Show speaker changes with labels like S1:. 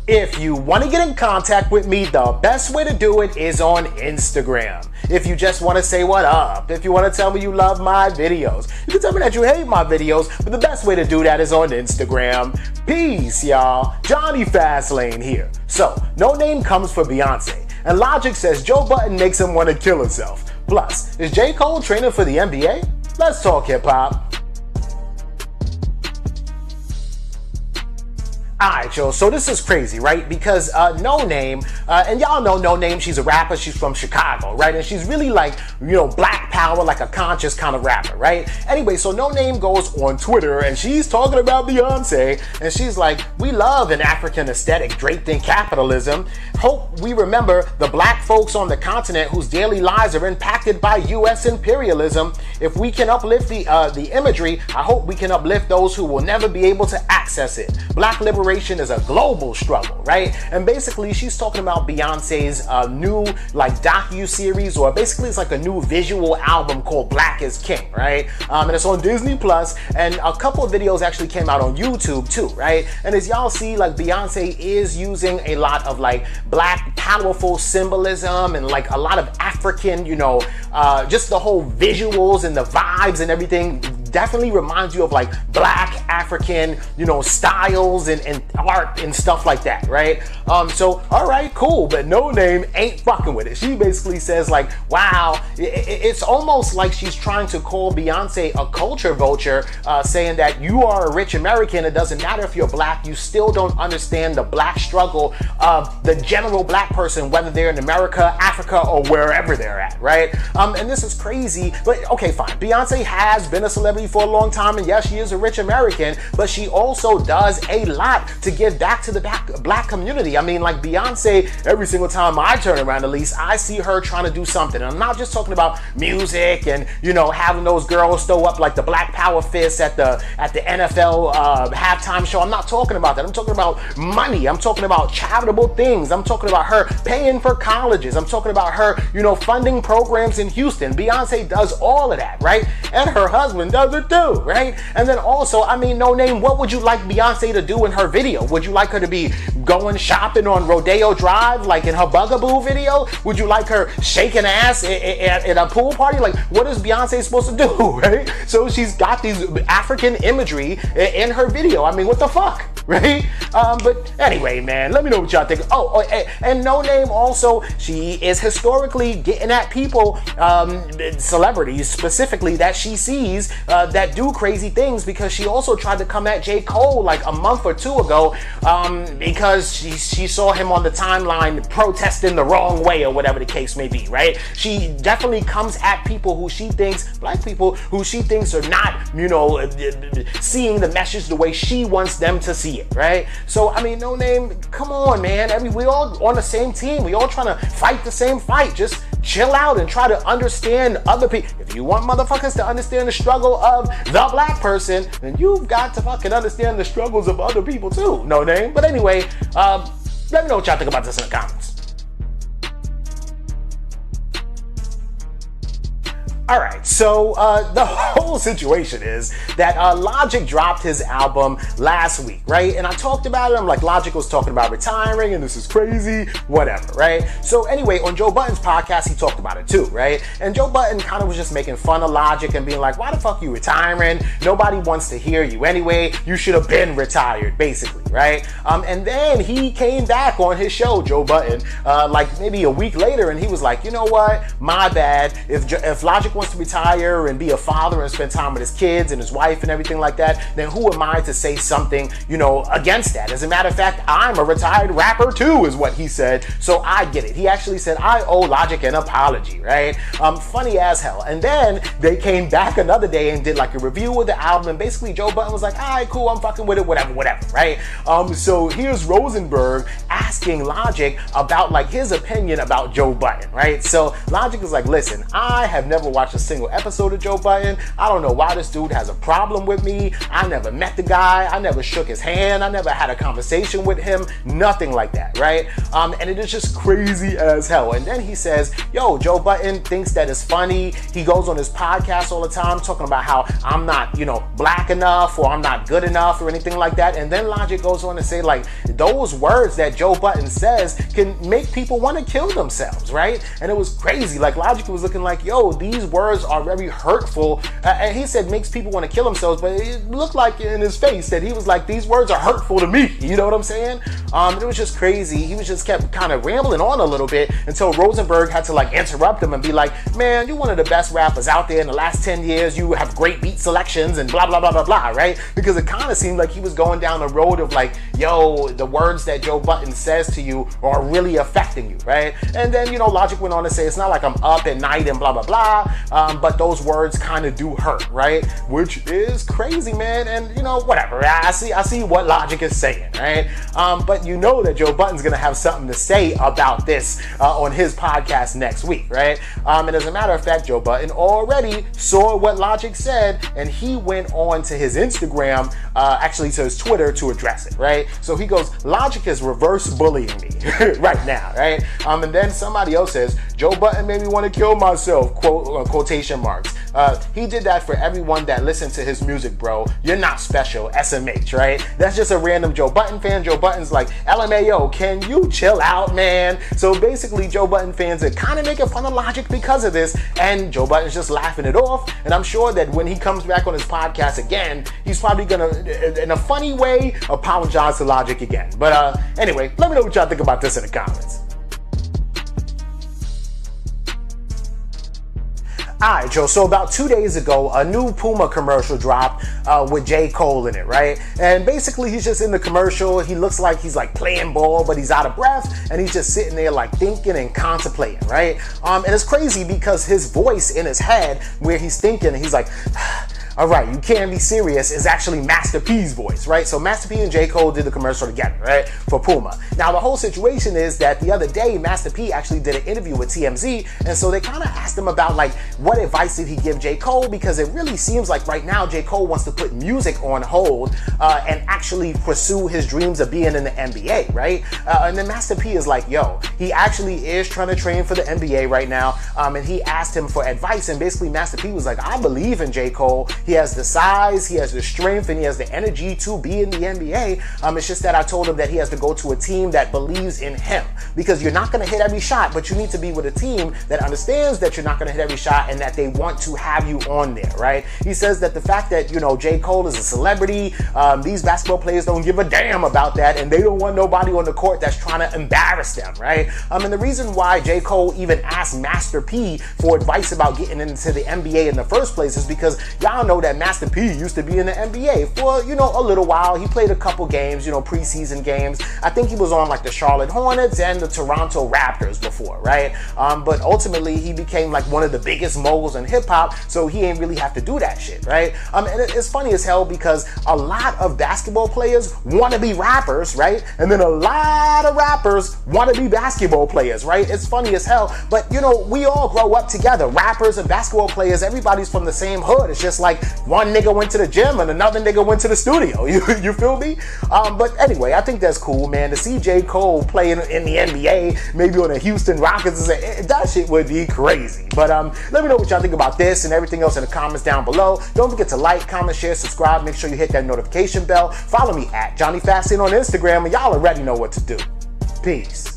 S1: If you want to get in contact with me, the best way to do it is on Instagram. If you just want to say what up, if you want to tell me you love my videos, you can tell me that you hate my videos, but the best way to do that is on Instagram. Peace, y'all. Johnny Fastlane here. So, NoName comes for Beyonce, and Logic says Joe Budden makes him want to kill himself. Plus, is J. Cole training for the NBA? Let's talk hip-hop. Alright, yo, so this is crazy, right? Because NoName, and y'all know NoName, she's a rapper, she's from Chicago, right? And she's really like, you know, black power, like a conscious kind of rapper, right? Anyway, so NoName goes on Twitter and she's talking about Beyonce, and she's like, we love an African aesthetic draped in capitalism. Hope we remember the black folks on the continent whose daily lives are impacted by US imperialism. If we can uplift the imagery, I hope we can uplift those who will never be able to access it. Black liberation is a global struggle, right? And basically she's talking about Beyonce's new like docu-series, or basically it's like a new visual album called Black is King, right? And it's on Disney Plus, and a couple of videos actually came out on YouTube too, right? And as y'all see, like Beyonce is using a lot of like black powerful symbolism and like a lot of African, you know, just the whole visuals and the vibes and everything definitely reminds you of like black African, you know, styles and art and stuff like that, right? So all right, cool, but NoName ain't fucking with it. She basically says like, wow, it's almost like she's trying to call Beyonce a culture vulture, saying that you are a rich American, it doesn't matter if you're black, you still don't understand the black struggle of the general black person, whether they're in America, Africa, or wherever they're at, right? And this is crazy, but okay, fine. Beyonce has been a celebrity for a long time, and yes, she is a rich American, but she also does a lot to give back to the black community. I mean, like Beyonce, every single time I turn around, at least, I see her trying to do something. And I'm not just talking about music and, you know, having those girls throw up like the Black Power fist at the NFL halftime show. I'm not talking about that. I'm talking about money. I'm talking about charitable things. I'm talking about her paying for colleges. I'm talking about her, you know, funding programs in Houston. Beyonce does all of that, right? And her husband does it too, right? And then also, I mean, NoName, what would you like Beyonce to do in her video? Would you like her to be going shopping on Rodeo Drive, like in her Bugaboo video? Would you like her shaking ass at a pool party? Like, what is Beyonce supposed to do, right? So she's got these African imagery in her video. I mean, what the fuck, right? But anyway, man, let me know what y'all think. Oh, and NoName also, she is historically getting at people, celebrities specifically, that she sees that do crazy things, because she also tried to come at J. Cole like a month or two ago, because she saw him on the timeline protesting the wrong way, or whatever the case may be, right? She definitely comes at people who she thinks, black people, who she thinks are not, you know, seeing the message the way she wants them to see it, right? So, I mean, NoName, come on, man. I mean, we all on the same team. We all trying to fight the same fight. Just chill out and try to understand other people. If you want motherfuckers to understand the struggle of the black person, then you've got to fucking understand the struggles of other people too, NoName. But anyway, let me know what y'all think about this in the comments. Alright, so the whole situation is that Logic dropped his album last week, right? And I talked about it. I'm like, Logic was talking about retiring and this is crazy, whatever, right? So anyway, on Joe Budden's podcast, he talked about it too, right? And Joe Budden kind of was just making fun of Logic and being like, why the fuck you retiring? Nobody wants to hear you anyway. You should have been retired, basically, right? And then he came back on his show, Joe Budden, like maybe a week later, and he was like, you know what? My bad. If Logic wants to retire and be a father and spend time with his kids and his wife and everything like that, then who am I to say something, you know, against that? As a matter of fact, I'm a retired rapper too, is what he said. So I get it. He actually said, I owe Logic an apology, right? Funny as hell. And then they came back another day and did like a review of the album, and basically Joe Budden was like, all right, cool, I'm fucking with it, whatever, right? So here's Rosenberg asking Logic about like his opinion about Joe Budden, right? So Logic is like, listen, I have never watched a single episode of Joe Budden. I don't know why this dude has a problem with me. I never met the guy. I never shook his hand. I never had a conversation with him. Nothing like that, right? And it is just crazy as hell. And then he says, yo, Joe Budden thinks that it's funny. He goes on his podcast all the time talking about how I'm not, black enough or I'm not good enough or anything like that. And then Logic goes on to say like, those words that Joe Budden says can make people want to kill themselves, right? And it was crazy. Like Logic was looking like, yo, these words are very hurtful. And he said makes people want to kill themselves, but it looked like in his face that he was like, these words are hurtful to me. You know what I'm saying? It was just crazy. He was just kept kind of rambling on a little bit until Rosenberg had to like interrupt him and be like, man, you're one of the best rappers out there in the last 10 years. You have great beat selections and blah, blah, blah, blah, blah, right? Because it kind of seemed like he was going down the road of like, yo, the words that Joe Budden says to you are really affecting you, right? And then, Logic went on to say, it's not like I'm up at night and blah, blah, blah, but those words kind of do hurt, right? Which is crazy, man. And, whatever. I see what Logic is saying, right? But that Joe Budden's going to have something to say about this on his podcast next week, right? And as a matter of fact, Joe Budden already saw what Logic said, and he went on to his Instagram, actually to his Twitter, to address it, right? So he goes, Logic is reverse bullying me right now, right? And then somebody else says, Joe Budden made me want to kill myself, quotation marks. He did that for everyone that listened to his music, bro. You're not special, SMH, right? That's just a random Joe Budden fan. Joe Budden's like, LMAO, can you chill out, man? So basically, Joe Budden fans are kind of making fun of Logic because of this, and Joe Budden's just laughing it off. And I'm sure that when he comes back on his podcast again, he's probably gonna, in a funny way, apologize to Logic again. But anyway, let me know what y'all think about this in the comments. Alright, Joe, so about 2 days ago, a new Puma commercial dropped with J. Cole in it, right? And basically, he's just in the commercial. He looks like he's like playing ball, but he's out of breath, and he's just sitting there like thinking and contemplating, right? And it's crazy because his voice in his head, where he's thinking, he's like, all right, you can't be serious, is actually Master P's voice, right? So Master P and J. Cole did the commercial together, right? For Puma. Now, the whole situation is that the other day, Master P actually did an interview with TMZ, and so they kind of asked him about, like, what advice did he give J. Cole? Because it really seems like right now, J. Cole wants to put music on hold and actually pursue his dreams of being in the NBA, right? And then Master P is like, yo, he actually is trying to train for the NBA right now, and he asked him for advice, and basically Master P was like, I believe in J. Cole. He has the size, he has the strength, and he has the energy to be in the NBA. It's just that I told him that he has to go to a team that believes in him, because you're not going to hit every shot, but you need to be with a team that understands that you're not going to hit every shot and that they want to have you on there, right? He says that the fact that, J. Cole is a celebrity, these basketball players don't give a damn about that, and they don't want nobody on the court that's trying to embarrass them, right? And the reason why J. Cole even asked Master P for advice about getting into the NBA in the first place is because y'all know that Master P used to be in the NBA for, a little while. He played a couple games, preseason games. I think he was on like the Charlotte Hornets and the Toronto Raptors before, right? But ultimately, he became like one of the biggest moguls in hip hop, so he ain't really have to do that shit, right? And it's funny as hell because a lot of basketball players want to be rappers, right? And then a lot of rappers want to be basketball players, right? It's funny as hell, but we all grow up together. Rappers and basketball players, everybody's from the same hood. It's just like one nigga went to the gym and another nigga went to the studio. You feel me? But anyway, I think that's cool, man. To see J. Cole playing in the NBA, maybe on the Houston Rockets, that shit would be crazy. But let me know what y'all think about this and everything else in the comments down below. Don't forget to like, comment, share, subscribe. Make sure you hit that notification bell. Follow me at Johnny Fasting on Instagram, and y'all already know what to do. Peace.